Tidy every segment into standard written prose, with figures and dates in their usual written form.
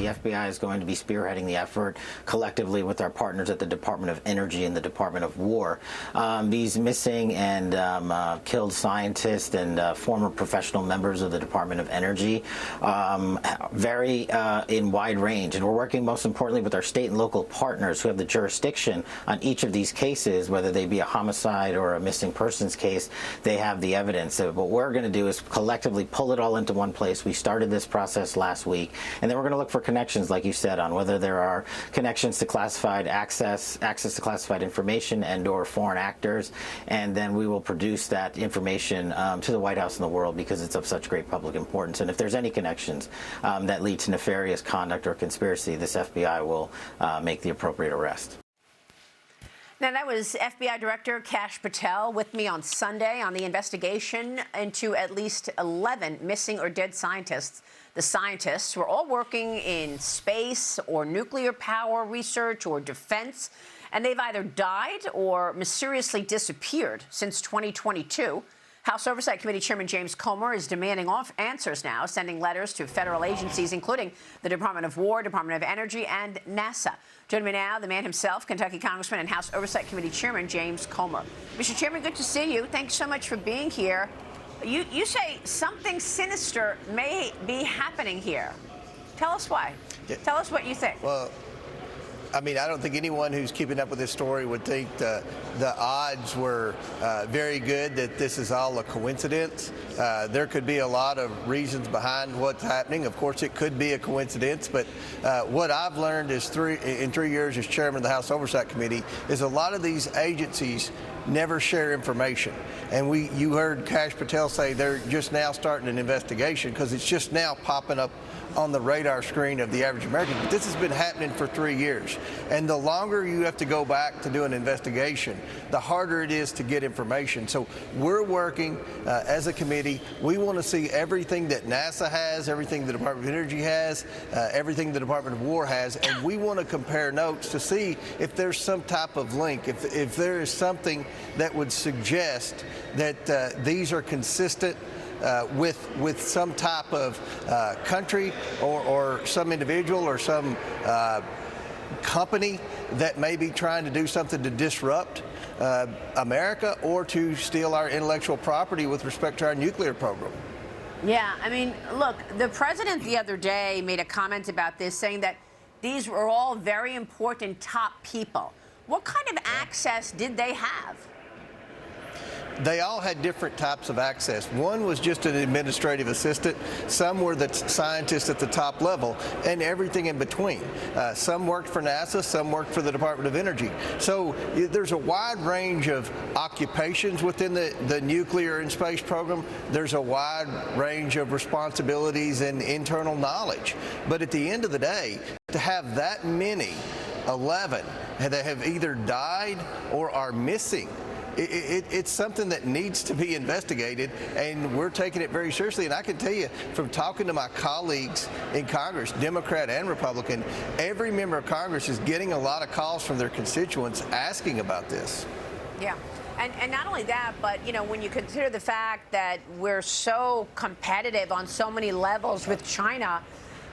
FBI is going to be spearheading the effort collectively with our partners at the Department of Energy and the Department of War. These missing and killed scientists and former professional members of the Department of Energy vary in wide range, and we're working most importantly with our state and local partners who have the jurisdiction on each of these cases, whether they be a homicide or a missing persons case. They have the evidence. So what we're going to do is collectively pull it all into one place. We started this process last week, and then we're going to look for connections, like you said, on whether there are connections to classified access to classified information and/or foreign actors, and then we will produce that information to the White House and the world because it's of such great public importance. And if there's any connections that lead to nefarious conduct or conspiracy, this FBI will make the appropriate arrest. Now, that was FBI Director Kash Patel with me on Sunday on the investigation into at least 11 missing or dead scientists. The scientists were all working in space or nuclear power research or defense, and they've either died or mysteriously disappeared since 2022. House Oversight Committee Chairman James Comer is demanding answers now, sending letters to federal agencies, including the Department of War, Department of Energy, and NASA. Joining me now, the man himself, Kentucky Congressman and House Oversight Committee Chairman James Comer. Mr. Chairman, good to see you. Thanks so much for being here. You say something sinister may be happening here. Tell us why. Yeah. Tell us what you think. Well, I mean, I don't think anyone who's keeping up with this story would think the odds were very good that this is all a coincidence. There could be a lot of reasons behind what's happening. Of course, it could be a coincidence, but what I've learned is in 3 years as chairman of the House Oversight Committee is a lot of these agencies never share information. And you heard Kash Patel say they're just now starting an investigation because it's just now popping up on the radar screen of the average American. But this has been happening for 3 years. And the longer you have to go back to do an investigation, the harder it is to get information. So we're working as a committee. We want to see everything that NASA has, everything the Department of Energy has, everything the Department of War has, and we want to compare notes to see if there's some type of link, if there is something that would suggest that these are consistent with some type of country or some individual or some company that may be trying to do something to disrupt America or to steal our intellectual property with respect to our nuclear program. Yeah, I mean, look, the president the other day made a comment about this, saying that these were all very important top people. What kind of access did they have? They all had different types of access. One was just an administrative assistant. Some were the scientists at the top level, and everything in between. Some worked for NASA, some worked for the Department of Energy. So there's a wide range of occupations within the nuclear and space program. There's a wide range of responsibilities and internal knowledge. But at the end of the day, to have that many, 11, that have either died or are missing, it's something that needs to be investigated, and we're taking it very seriously. And I can tell you, from talking to my colleagues in Congress, Democrat and Republican, every member of Congress is getting a lot of calls from their constituents asking about this. Yeah. And not only that, but, you know, when you consider the fact that we're so competitive on so many levels with China,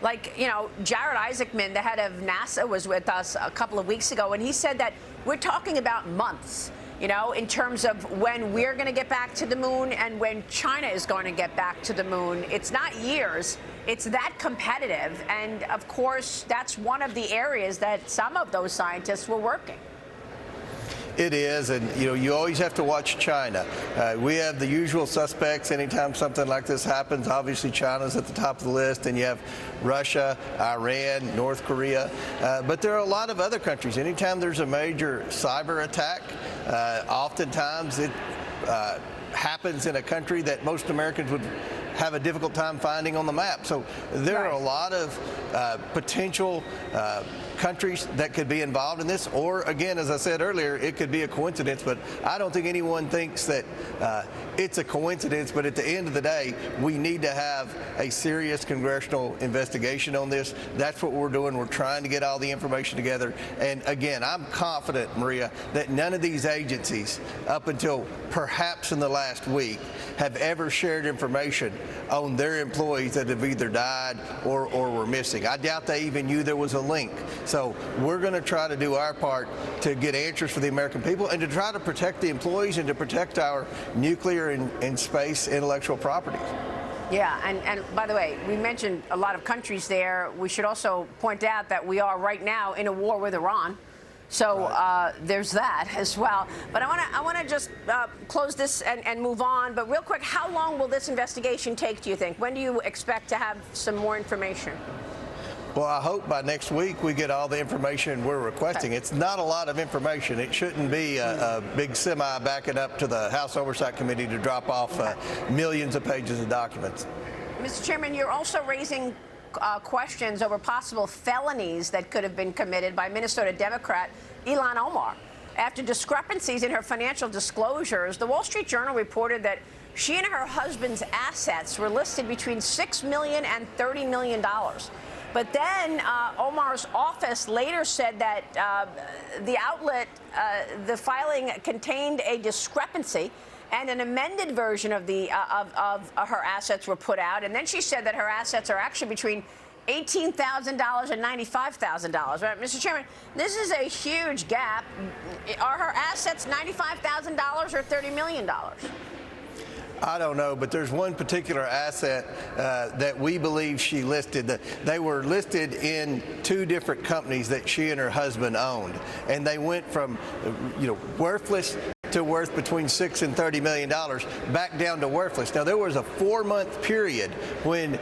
like, you know, Jared Isaacman, the head of NASA, was with us a couple of weeks ago, and he said that we're talking about months, you know, in terms of when we're going to get back to the moon and when China is going to get back to the moon. It's not years. It's that competitive. And, of course, that's one of the areas that some of those scientists were working. It is, and you know, you always have to watch China. We have the usual suspects anytime something like this happens. Obviously, China's at the top of the list, and you have Russia, Iran, North Korea. But there are a lot of other countries. Anytime there's a major cyber attack, oftentimes it happens in a country that most Americans would have a difficult time finding on the map. So there are a lot of potential countries that could be involved in this, or again, as I said earlier, it could be a coincidence, but I don't think anyone thinks that it's a coincidence. But at the end of the day, we need to have a serious congressional investigation on this. That's what we're doing. We're trying to get all the information together. And again, I'm confident, Maria, that none of these agencies, up until perhaps in the last week, have ever shared information on their employees that have either died or were missing. I doubt they even knew there was a link. So we're going to try to do our part to get answers for the American people and to try to protect the employees and to protect our nuclear and space intellectual property. Yeah, and by the way, we mentioned a lot of countries there. We should also point out that we are right now in a war with Iran. So there's that as well. But I want to just close this and move on. But real quick, how long will this investigation take, do you think? When do you expect to have some more information? Well, I hope by next week we get all the information we're requesting. Okay. It's not a lot of information. It shouldn't be a big semi backing up to the House Oversight Committee to drop off millions of pages of documents. Mr. Chairman, you're also raising questions over possible felonies that could have been committed by Minnesota Democrat Ilhan Omar. After discrepancies in her financial disclosures, the Wall Street Journal reported that she and her husband's assets were listed between $6 million and $30 million. But then Omar's office later said that the outlet, the filing contained a discrepancy, and an amended version of of her assets were put out. And then she said that her assets are actually between $18,000 and $95,000. Right, Mr. Chairman, this is a huge gap. Are her assets $95,000 or $30 million? I don't know, but there's one particular asset that we believe she listed. They were listed in two different companies that she and her husband owned, and they went from, worthless to worth between $6 and $30 million, back down to worthless. Now, there was a 4-month period when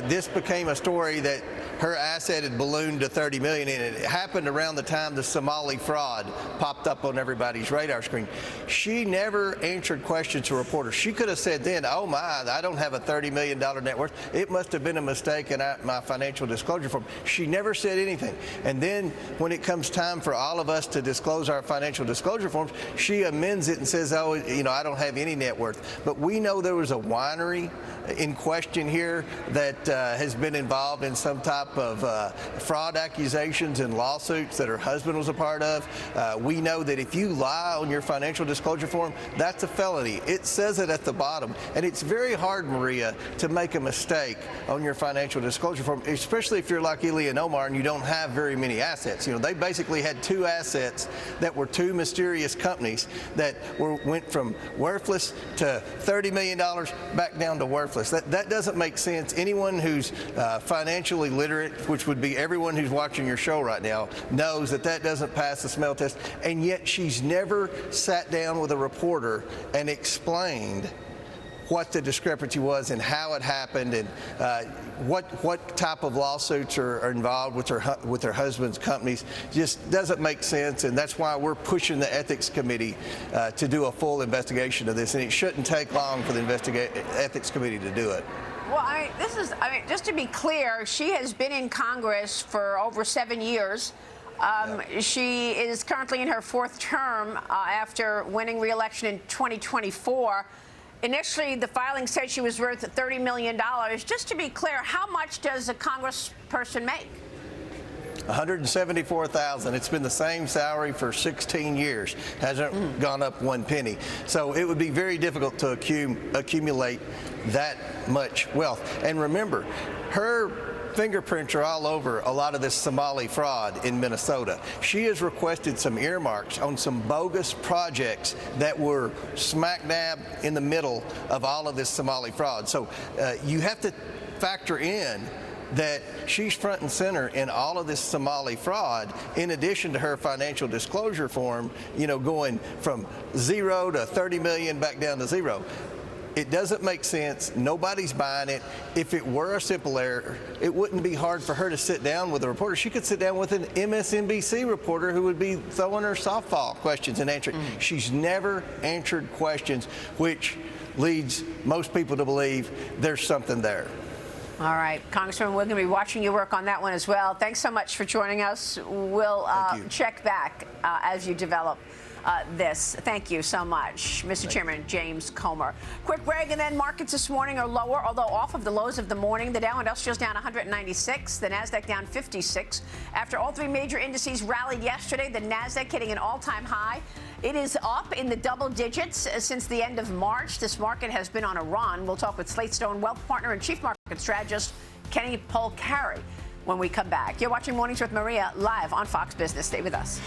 this became a story that her asset had ballooned to $30 million, and it happened around the time the Somali fraud popped up on everybody's radar screen. She never answered questions to reporters. She could have said then, oh my, I don't have a $30 million net worth. It must have been a mistake in my financial disclosure form. She never said anything. And then when it comes time for all of us to disclose our financial disclosure forms, she amends it and says, oh, I don't have any net worth. But we know there was a winery in question here that has been involved in some type of fraud accusations and lawsuits that her husband was a part of. We know that if you lie on your financial disclosure form, that's a felony. It says it at the bottom. And it's very hard, Maria, to make a mistake on your financial disclosure form, especially if you're like Ilhan Omar and you don't have very many assets. They basically had two assets that were two mysterious companies that went from worthless to $30 million back down to worthless. That doesn't make sense. Anyone who's financially literate, which would be everyone who's watching your show right now, knows that doesn't pass the smell test. And yet she's never sat down with a reporter and explained what the discrepancy was and how it happened and what type of lawsuits are involved with her husband's companies. Just doesn't make sense, and that's why we're pushing the Ethics Committee to do a full investigation of this, and it shouldn't take long for the Ethics Committee to do it. Well, just to be clear, she has been in Congress for over 7 years. She is currently in her 4th term after winning re-election in 2024. Initially, the filing said she was worth $30 million. Just to be clear, how much does a congressperson make? $174,000. It's been the same salary for 16 years. Hasn't gone up 1 penny. So it would be very difficult to accumulate that much wealth. And remember, her fingerprints are all over a lot of this Somali fraud in Minnesota. She has requested some earmarks on some bogus projects that were smack dab in the middle of all of this Somali fraud. So you have to factor in that she's front and center in all of this Somali fraud, in addition to her financial disclosure form, going from 0 to 30 million back down to 0. It doesn't make sense. Nobody's buying it. If it were a simple error, it wouldn't be hard for her to sit down with a reporter. She could sit down with an MSNBC reporter who would be throwing her softball questions and answering. She's never answered questions, which leads most people to believe there's something there. All right, Congressman, we're going to be watching your work on that one as well. Thanks so much for joining us. We'll check back as you develop. this. Thank you so much, Mr. Chairman James Comer. Quick break, and then markets this morning are lower, although off of the lows of the morning. The Dow Industrial's down 196, the Nasdaq down 56. After all three major indices rallied yesterday, the Nasdaq hitting an all-time high. It is up in the double digits since the end of March. This market has been on a run. We'll talk with Slate Stone wealth partner and chief market strategist Kenny Polcari when we come back. You're watching Mornings with Maria live on Fox Business. Stay with us.